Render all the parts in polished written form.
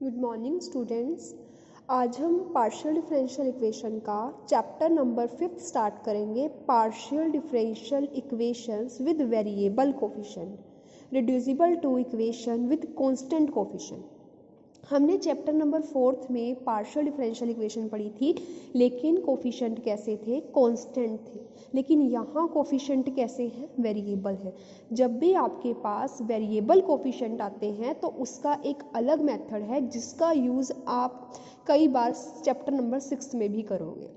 Good morning students. आज हम partial differential equation का चैप्टर नंबर 5 स्टार्ट करेंगे। Partial differential equations with variable coefficient reducible to equation with constant coefficient. हमने chapter number 4 में partial differential equation पढ़ी थी, लेकिन कोफिशिएंट कैसे थे? कांस्टेंट थे। लेकिन यहाँ कोफिशिएंट कैसे हैं? वेरिएबल है। जब भी आपके पास वेरिएबल कोफिशिएंट आते हैं तो उसका एक अलग मेथड है जिसका यूज़ आप कई बार चैप्टर नंबर 6 में भी करोगे।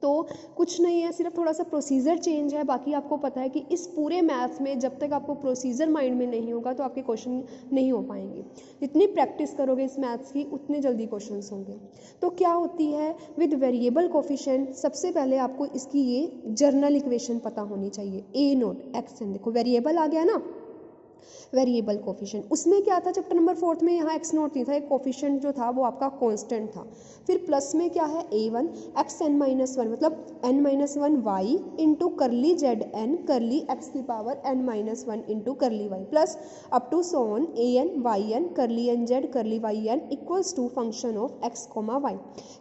तो कुछ नहीं है, सिर्फ थोड़ा सा प्रोसीजर चेंज है। बाकी आपको पता है कि इस पूरे मैथ्स में जब तक आपको प्रोसीजर माइंड में नहीं होगा तो आपके क्वेश्चन नहीं हो पाएंगे। जितनी प्रैक्टिस करोगे इस मैथ्स की उतने जल्दी क्वेश्चंस होंगे। तो क्या होती है विद वेरिएबल कोफिशिएंट? सबसे पहले आपको इसकी ये जर्नल इक्वेशन पता होनी चाहिए। ए नोट एक्स एन, देखो वेरिएबल आ गया ना, वेरिएबल कोफिशिएंट। उसमें क्या था चैप्टर नंबर 4 में? यहाँ एक्स नोट नहीं था, एक कोफिशिएंट जो था वो आपका कांस्टेंट था। फिर प्लस में क्या है? a1 x n minus one, मतलब n minus one y into curly z n curly x की power n minus one into curly y plus up to so on a n y n curly n z curly y n equals to function of x comma y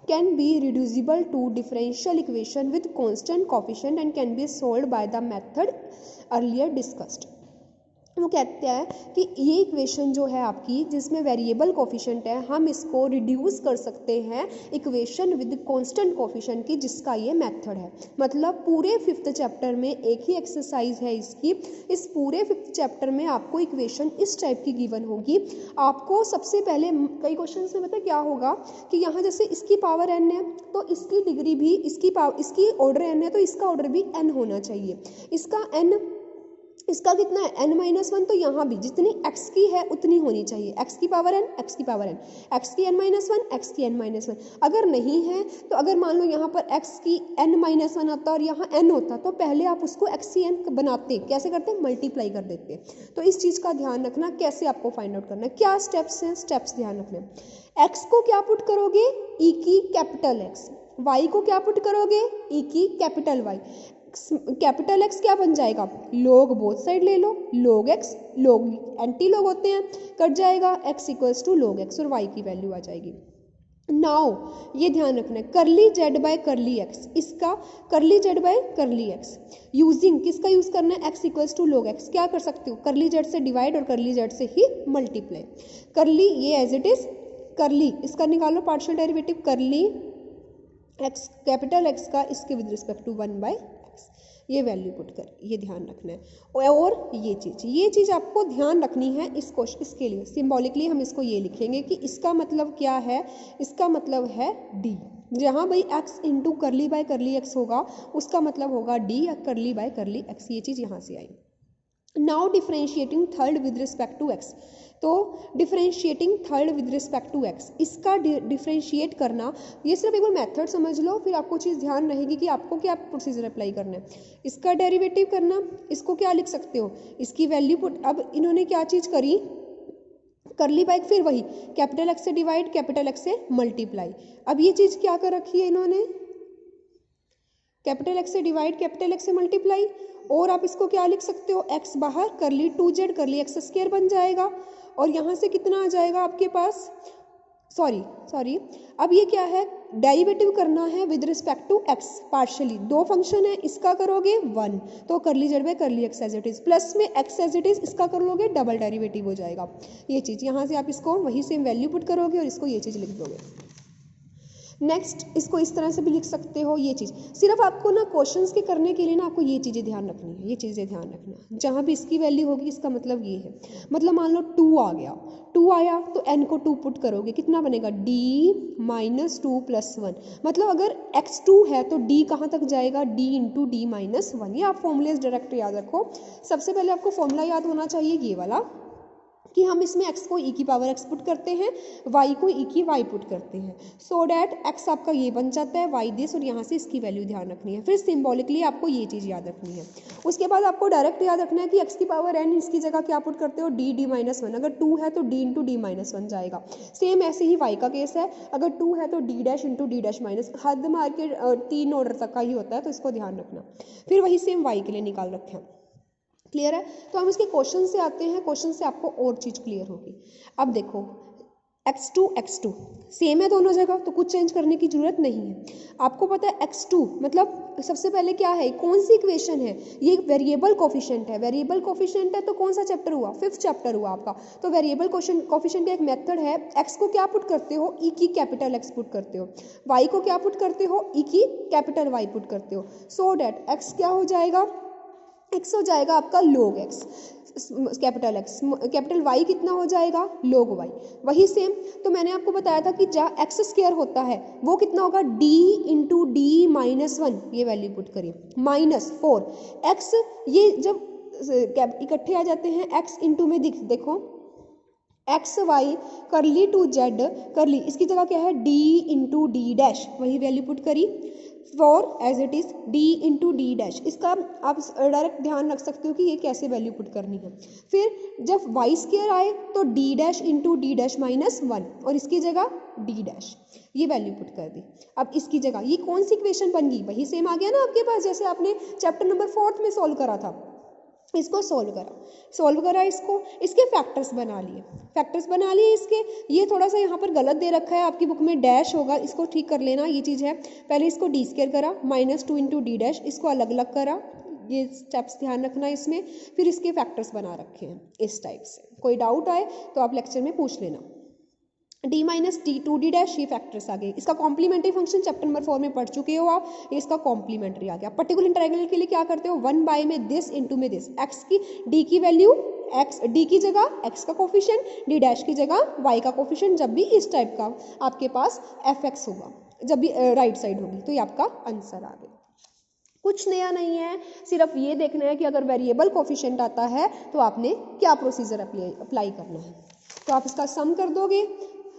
can be reducible to differential equation with constant coefficient and can be solved by the method earlier discussed. वो कहते हैं कि ये equation जो है आपकी जिसमें variable coefficient है, हम इसको रिड्यूस कर सकते हैं इक्वेशन विद कांस्टेंट कोफिशिएंट की, जिसका ये मेथड है। मतलब पूरे 5th चैप्टर में एक ही एक्सरसाइज है इसकी। इस पूरे 5th चैप्टर में आपको इक्वेशन इस टाइप की गिवन होगी। आपको सबसे पहले कई क्वेश्चन में पता क्या होगा कि यहाँ जैसे इसकी पावर n है तो इसकी डिग्री भी इसकी ऑर्डर n है तो इसका ऑर्डर भी n होना चाहिए। इसका कितना है? n minus one. तो यहाँ भी जितनी x की है उतनी होनी चाहिए, x की पावर n, x की पावर n, x की n माइनस वन, x की n माइनस वन। अगर नहीं है तो अगर मान लो यहाँ पर x की n माइनस वन आता और यहाँ n होता तो पहले आप उसको x की n बनाते, कैसे करते? मल्टीप्लाई कर देते। तो इस चीज़ का ध्यान रखना, कैसे आपको फाइंड आउट करना है, क्या स्टेप्स हैं, स्टेप्स ध्यान रखना। x को क्या पुट करोगे? e की कैपिटल x। y को क्या पुट करोगे? e की कैपिटल y। कैपिटल एक्स क्या बन जाएगा? लोग बोथ साइड ले लो, लोग एक्स, लोग एंटी लोग होते हैं, कट जाएगा, एक्स इक्वल्स टू लोग एक्स और वाई की वैल्यू आ जाएगी। नाउ ये ध्यान रखना है, करली जेड बाय करली एक्स, इसका करली z by curly x using किसका यूज करना है? एक्स इक्वल्स टू लोग एक्स। क्या कर सकते हो? करली जेड से डिवाइड और करली जेड से ही मल्टीप्लाई। करली ये एज इट इज करली, इसका निकालो partial derivative, curly x capital x का इसके with respect to 1 by x, ये वैल्यू पुट कर, ये ध्यान रखना है। और ये चीज़ आपको ध्यान रखनी है इस क्वेश्चन, इसके लिए सिंबॉलिकली हम इसको ये लिखेंगे कि इसका मतलब क्या है? इसका मतलब है डी। जहाँ भाई x इंटू करली बाय करली एक्स होगा उसका मतलब होगा डी या करली बाय करली एक्स, ये चीज़ यहाँ से आई। Now differentiating third with respect to x. तो differentiating third with respect to x, इसका डिफरेंशिएट करना, ये सिर्फ एक बार मेथड समझ लो, फिर आपको चीज़ ध्यान रहेगी कि आपको क्या प्रोसीजर अप्लाई करना है। इसका डेरिवेटिव करना, इसको क्या लिख सकते हो? इसकी वैल्यू पुट। अब इन्होंने क्या चीज़ करी? करली बाय फिर वही कैपिटल एक्स से डिवाइड, कैपिटल एक्स से मल्टीप्लाई। अब ये चीज़ क्या कर रखी है इन्होंने? कैपिटल एक्स से डिवाइड, कैपिटल एक्स से मल्टीप्लाई। और आप इसको क्या लिख सकते हो? एक्स बाहर, करली 2z करली एक्स स्क्वायर बन जाएगा और यहाँ से कितना आ जाएगा आपके पास? सॉरी अब ये क्या है? डेरिवेटिव करना है with respect to x partially. दो फंक्शन है, इसका करोगे 1 तो curly z by curly x as it is, plus में एक्स एज इट इज, इसका कर लोगे डबल डेरिवेटिव हो जाएगा। ये चीज़ यहाँ से आप इसको वही सेम वैल्यू पुट करोगे और इसको ये चीज़ लिख दोगे। नेक्स्ट इसको इस तरह से भी लिख सकते हो। ये चीज़ सिर्फ आपको ना क्वेश्चंस के करने के लिए ना आपको ये चीज़ें ध्यान रखनी है, ये चीज़ें ध्यान रखना। जहाँ भी इसकी वैल्यू होगी इसका मतलब ये है, मतलब मान लो 2 आ गया, 2 आया तो n को 2 पुट करोगे, कितना बनेगा? d minus 2 plus 1। मतलब अगर x2 है तो d कहाँ तक जाएगा? d into D minus 1। ये आप फॉर्मूलेज डायरेक्ट याद रखो। सबसे पहले आपको फॉर्मूला याद होना चाहिए ये वाला कि हम इसमें x को e की पावर x पुट करते हैं, y को e की y पुट करते हैं, सो डैट x आपका ये बन जाता है y दिस, और यहाँ से इसकी वैल्यू ध्यान रखनी है। फिर सिंबॉलिकली आपको ये चीज़ याद रखनी है। उसके बाद आपको डायरेक्ट याद रखना है कि x की पावर n, इसकी जगह क्या पुट करते हो? d minus one. अगर 2 है तो d into D minus one जाएगा। सेम ऐसे ही y का केस है, अगर 2 है तो d dash into D dash minus, हद मार के 3 ऑर्डर तक का ही होता है, तो इसको ध्यान रखना। फिर वही सेम y के लिए निकाल रखे हैं। क्लियर है? तो हम इसके क्वेश्चन से आते हैं, क्वेश्चन से आपको और चीज़ क्लियर होगी। अब देखो x2 सेम है दोनों जगह, तो कुछ चेंज करने की जरूरत नहीं है। आपको पता है x2 मतलब सबसे पहले क्या है, कौन सी इक्वेशन है, ये वेरिएबल कोफिशिएंट है। वेरिएबल कोफिशिएंट है तो कौन सा चैप्टर हुआ, 5th चैप्टर हुआ आपका। तो वेरिएबल कोफिशिएंट का एक मेथड है, x को क्या पुट करते हो, ई की कैपिटल x पुट करते हो, y को क्या पुट करते हो, ई की कैपिटल y पुट करते हो, सो डैट x क्या हो जाएगा, x हो जाएगा आपका log x, capital x, capital y कितना हो जाएगा, log y। वही सेम तो मैंने आपको बताया था कि जहाँ एक्स स्क्वायर होता है वो कितना होगा, d इंटू डी माइनस 1, ये वैल्यू पुट करिए, -4 x, ये जब इकट्ठे आ जाते हैं x इंटू में देखो x y curly to z curly, इसकी जगह क्या है, d इंटू डी डैश, वही वैल्यू पुट करी for as it is d into D dash. इसका आप डायरेक्ट ध्यान रख सकते हो कि ये कैसे वैल्यू पुट करनी है। फिर जब वाई स्क्वायर आए तो d dash into D dash -1 और इसकी जगह d डैश, ये वैल्यू पुट कर दी। अब इसकी जगह ये कौन सी इक्वेशन बन गई, वही सेम आ गया ना आपके पास, जैसे आपने चैप्टर नंबर 4 में सॉल्व करा था। इसको सॉल्व करा इसको, इसके फैक्टर्स बना लिए इसके। ये थोड़ा सा यहाँ पर गलत दे रखा है, आपकी बुक में डैश होगा, इसको ठीक कर लेना, ये चीज़ है। पहले इसको डी स्क्वायर करा -2 इंटू डी डैश, इसको अलग अलग करा, ये स्टेप्स ध्यान रखना इसमें। फिर इसके फैक्टर्स बना रखे हैं इस टाइप से। कोई डाउट आए तो आप लेक्चर में पूछ लेना। d minus D to D dash, ये फैक्टर्स आ गए। इसका कॉम्प्लीमेंट्री फंक्शन चैप्टर नंबर 4 में पढ़ चुके हो आप, ये इसका कॉम्प्लीमेंट्री आ गया। पर्टिकुलर इंटीग्रल के लिए क्या करते हो, 1 बाय में दिस इंटू में दिस, x की d की वैल्यू x, d की जगह x का कोफिशिएंट, d डैश की जगह y का कोफिशिएंट। जब भी इस टाइप का आपके पास fx होगा, जब भी राइट साइड होगी, तो ये आपका आंसर आ गया। कुछ नया नहीं है, सिर्फ ये देखना है कि अगर वेरिएबल कोफिशिएंट आता है तो आपने क्या प्रोसीजर अप्लाई करना है। तो आप इसका सम कर दोगे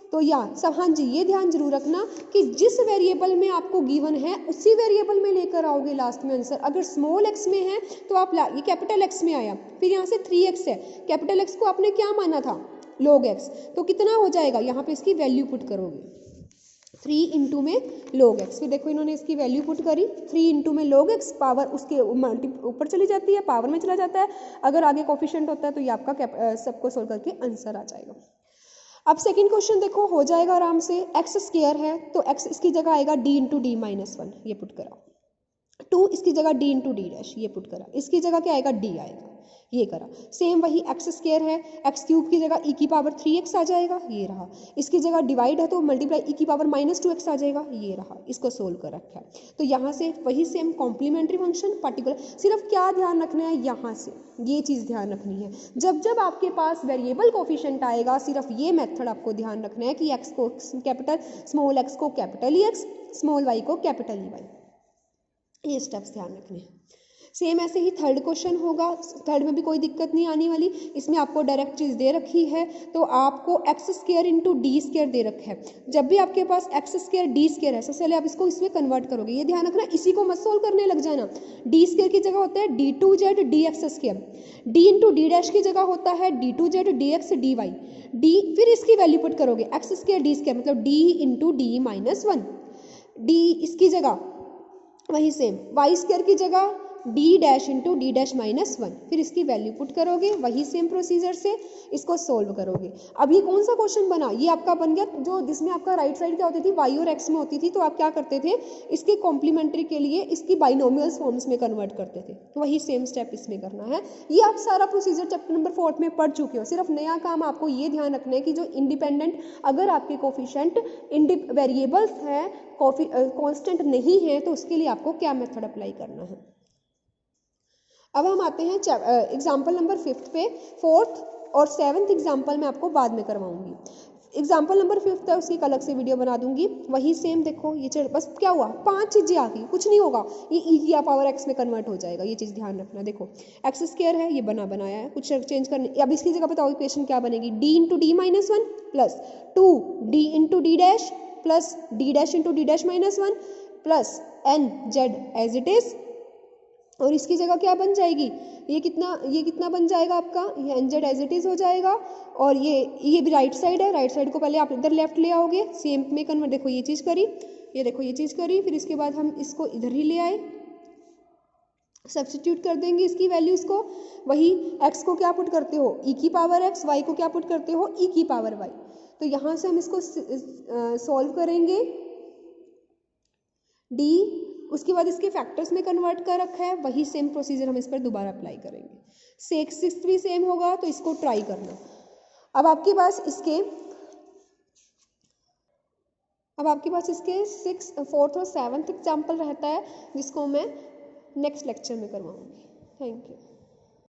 तो सब, हाँ जी, ये ध्यान जरूर रखना कि जिस वेरिएबल में आपको गिवन है उसी वेरिएबल में लेकर आओगे लास्ट में आंसर। अगर स्मॉल x में है तो आप ये कैपिटल x में आया, फिर यहाँ से 3x है, कैपिटल x को आपने क्या माना था, log x, तो कितना हो जाएगा, यहाँ पे इसकी वैल्यू पुट करोगे 3 इंटू में log x। फिर देखो इन्होंने इसकी वैल्यू पुट करी, 3 इंटू में log x, पावर उसके ऊपर चली जाती है, पावर में चला जाता है। अगर आगे कोफिशिएंट होता है तो ये आपका सबको सोल्व करके आंसर आ जाएगा। अब सेकंड क्वेश्चन देखो, हो जाएगा आराम से। एक्स स्क्वायर है तो एक्स इसकी जगह आएगा d इंटू डी -1, ये पुट करा। 2 इसकी जगह d इंटू डी डैश, ये पुट करा। इसकी जगह क्या आएगा, d आएगा, ये करा। सेम वही एक्स स्क्वायर है, एक्स क्यूब की जगह e की पावर 3x आ जाएगा, ये रहा। इसकी जगह डिवाइड है तो मल्टीप्लाई e की पावर -2x आ जाएगा, ये रहा। इसको सोल्व कर रखा है। तो यहाँ से वही सेम कॉम्प्लीमेंट्री फंक्शन पर्टिकुलर, सिर्फ क्या ध्यान रखना है, यहाँ से ये चीज़ ध्यान रखनी है। जब आपके पास वेरिएबल कोफिशिएंट आएगा, सिर्फ ये मेथड आपको ध्यान रखना है कि एक्स को कैपिटल, स्मॉल एक्स को capital e x, small y को कैपिटल ई वाई, ये स्टेप्स ध्यान रखने हैं। सेम ऐसे ही थर्ड क्वेश्चन होगा, थर्ड में भी कोई दिक्कत नहीं आने वाली। इसमें आपको डायरेक्ट चीज़ दे रखी है, तो आपको x square into d square दे रखा है। जब भी आपके पास एक्स स्क्वायर डी स्क्वायर है, सबसे पहले आप इसको इसमें कन्वर्ट करोगे, ये ध्यान रखना, इसी को मत सोल्व करने लग जाना। डी स्क्वायर की जगह होता है d2z dx square, D into D dash की जगह होता है d2z dx dy, डी फिर इसकी वैल्यू पुट करोगे, एक्स स्क्वायर डी स्क्वायर मतलब d इंटू डी -1, डी इसकी जगह वही सेम, वाई स्क्वायर की जगह d dash into D dash -1, फिर इसकी वैल्यू पुट करोगे, वही सेम प्रोसीजर से इसको सोल्व करोगे। अब ये कौन सा क्वेश्चन बना, ये आपका बन गया जो जिसमें आपका राइट साइड क्या होती थी, y और x में होती थी। तो आप क्या करते थे, इसके कॉम्प्लीमेंट्री के लिए इसकी बाइनोमियल्स फॉर्म्स में कन्वर्ट करते थे। तो वही सेम स्टेप इसमें करना है। ये आप सारा प्रोसीजर चैप्टर नंबर 4 में पढ़ चुके हो। सिर्फ नया काम आपको ये ध्यान रखना है कि जो इंडिपेंडेंट, अगर आपके कोफिशिएंट वेरिएबल्स हैं, कॉन्स्टेंट नहीं है, तो उसके लिए आपको क्या मेथड अप्लाई करना है। अब हम आते हैं एग्जाम्पल नंबर 5 पे। 4th और 7th एग्जाम्पल मैं आपको बाद में करवाऊंगी। एग्जाम्पल नंबर 5 है, उसकी एक अलग से वीडियो बना दूंगी। वही सेम देखो, ये बस क्या हुआ, 5 चीज़ें आ गई, कुछ नहीं होगा, ये ई की पावर एक्स में कन्वर्ट हो जाएगा। ये चीज़ ध्यान रखना। देखो एक्स स्क्वायर है, ये बनाया है, कुछ चेंज करने। अब इसकी जगह बताओ इक्वेशन क्या बनेगी, d into D -1 plus 2d into D dash plus d dash into D dash -1 plus n z as it is, और इसकी जगह क्या बन जाएगी, ये कितना बन जाएगा आपका, ये n z as it is हो जाएगा। और ये भी राइट साइड है, राइट साइड को पहले आप इधर लेफ्ट ले आओगे, सेम में कन्वर्ट। देखो ये चीज़ करी, ये देखो ये चीज़ करी, फिर इसके बाद हम इसको इधर ही ले आए, सब्स्टिट्यूट कर देंगे इसकी वैल्यूज़ को। वही x को क्या पुट करते हो, e की पावर x, y को क्या पुट करते हो, e की पावर y। तो यहाँ से हम इसको सॉल्व करेंगे। डी, उसके बाद इसके फैक्टर्स में कन्वर्ट कर रखा है, वही सेम प्रोसीजर हम इस पर दोबारा अप्लाई करेंगे। सिक्स भी सेम होगा, तो इसको ट्राई करना। अब आपके पास इसके 6, 4th और 7th एग्जाम्पल रहता है, जिसको मैं नेक्स्ट लेक्चर में करवाऊंगी। Thank you.